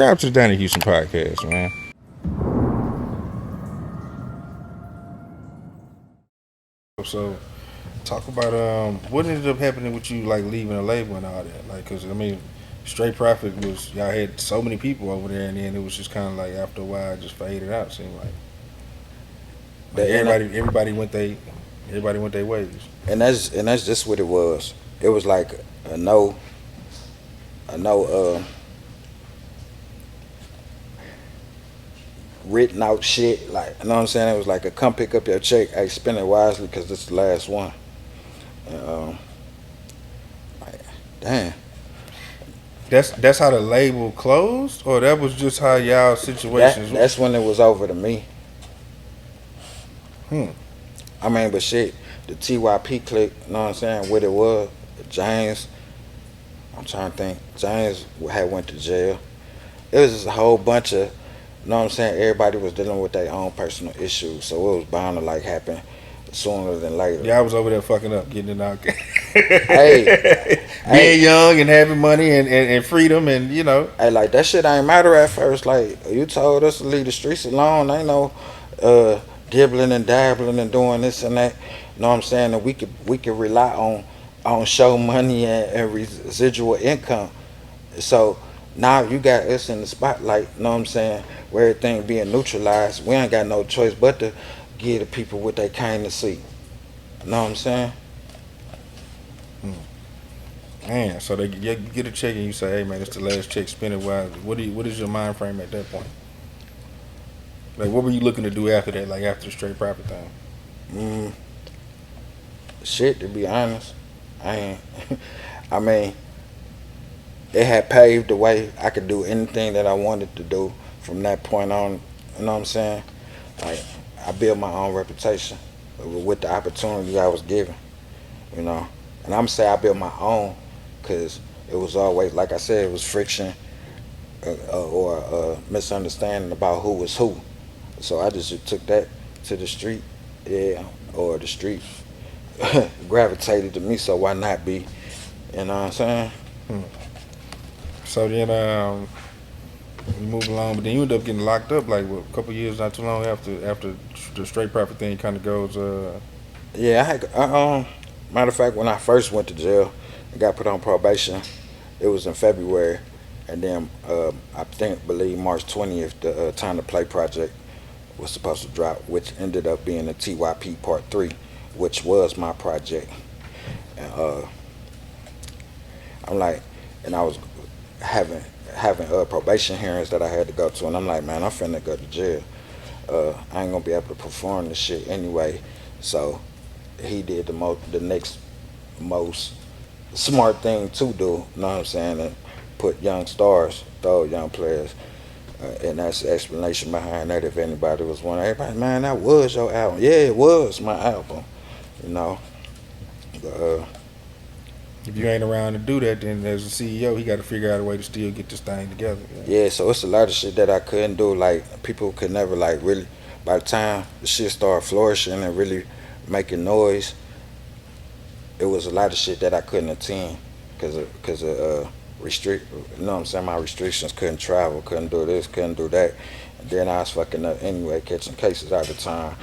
subscribe to the Donnie Houston podcast, man. So, talk about what ended up happening with you, like leaving a label and all that. Like, cause I mean, Straight Profit was y'all had so many people over there, and then it was just kind of like after a while, it just faded out. Seemed like everybody went their ways. And that's just what it was. It was like a no a no written out shit. Like, you know what I'm saying? It was like a come pick up your check. Hey, spend it wisely because this is the last one. And, like, damn. That's how the label closed, or that was just how y'all situations. That's when it was over to me. Hmm. I mean, but shit, the TYP clique, you know what I'm saying? What it was, James. I'm trying to think. James had went to jail. It was just a whole bunch of, you know what I'm saying? Everybody was dealing with their own personal issues, so it was bound to like happen sooner than later. Yeah, I was over there fucking up, getting it out. Hey, Being young and having money and freedom and hey, like that shit ain't matter at first. Like you told us to leave the streets alone. Ain't no dibbling and dabbling and doing this and that. You know what I'm saying? And we could rely on show money and residual income. So now you got us in the spotlight. You know what I'm saying? Where everything being neutralized, we ain't got no choice but to give the people what they came to see. You know what I'm saying? Man, so they get a check and you say, "Hey, man, it's the last check. Spend it wisely." What is your mind frame at that point? Like, what were you looking to do after that? Like after the Straight Profit thing? Mm, shit, to be honest, I ain't. I mean, it had paved the way. I could do anything that I wanted to do from that point on. You know what I'm saying? Like, I built my own reputation with the opportunity I was given. You know, and I'm say I built my own because it was always, like I said, it was friction or misunderstanding about who was who. So I just took that to the street, yeah, or the street gravitated to me. So why not be? You know what I'm saying? Hmm. So then you move along, but then you end up getting locked up like what, a couple years, not too long after the Straight Profit thing kind of goes. Yeah, matter of fact, when I first went to jail, I got put on probation. It was in February, and then believe March 20th, the Time to Play project was supposed to drop, which ended up being the TYP Part 3, which was my project. And I'm like, and I was having probation hearings that I had to go to, and I'm like, man, I'm finna go to jail. I ain't gonna be able to perform this shit anyway. So he did the next most smart thing to do. You know what I'm saying? And put young stars, throw young players. And that's the explanation behind that. If anybody was wondering, everybody, man, that was your album. Yeah, it was my album. You know. But, If you ain't around to do that, then as a CEO, he got to figure out a way to still get this thing together. yeah, so it's a lot of shit that I couldn't do. Like people could never like really. By the time the shit started flourishing and really making noise, it was a lot of shit that I couldn't attend because of restrict. You know what I'm saying? My restrictions, couldn't travel, couldn't do this, couldn't do that. And then I was fucking up anyway, catching cases all the time.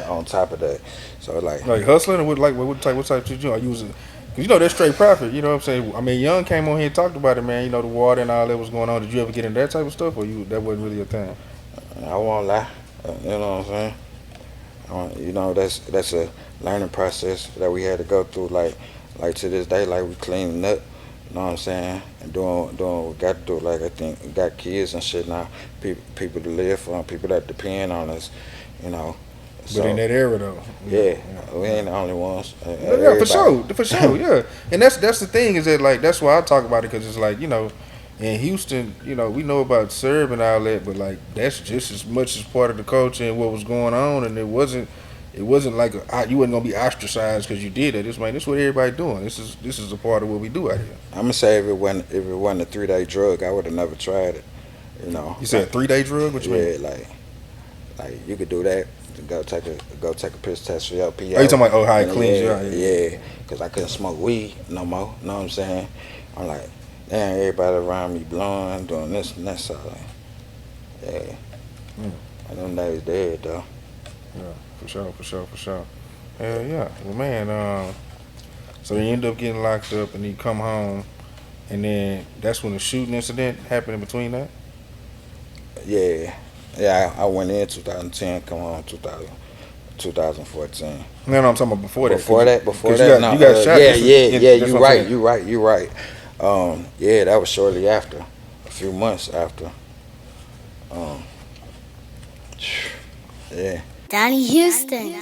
On top of that, so like hustling or what type of you are using? Because that Straight Profit. You know what I'm saying? I mean, Young came on here and talked about it, man. The water and all that was going on. Did you ever get into that type of stuff, or that wasn't really a thing? I won't lie. You know what I'm saying? That's a learning process that we had to go through. Like to this day, like we cleaning up. You know what I'm saying? And doing what we got to do. Like I think we got kids and shit now. People to live for, people that depend on us. You know. But in that era, though, yeah, we ain't the only ones. Yeah, for sure, yeah. And that's the thing is that like that's why I talk about it because it's like in Houston, we know about Serb and all that, but like that's just as much as part of the culture and what was going on, and it wasn't like you wasn't gonna be ostracized because you did it. It's like this is what everybody doing. This is a part of what we do out here. I'm gonna say if it wasn't a 3-day drug, I would have never tried it. You said a 3-day drug? What you mean? Like you could do that. Go take a piss test for your PO. Oh, you talking about how it cleans you out? Yeah, because I couldn't smoke weed no more. You know what I'm saying? I'm like, Damn, everybody around me blowing, doing this and that. So, yeah. Mm. And them days dead, though. Yeah, for sure, for sure, for sure. Hell yeah. Well, man, so you end up getting locked up and you come home, and then that's when the shooting incident happened in between that? Yeah. Yeah, I went in 2010, come on, 2014. No, no, I'm talking about before that, Before cause that, no, you got shot. yeah, This was, yeah, yeah, that's you what I'm right, saying. you right. Yeah, that was shortly after, a few months after. Um, yeah. Donnie Houston.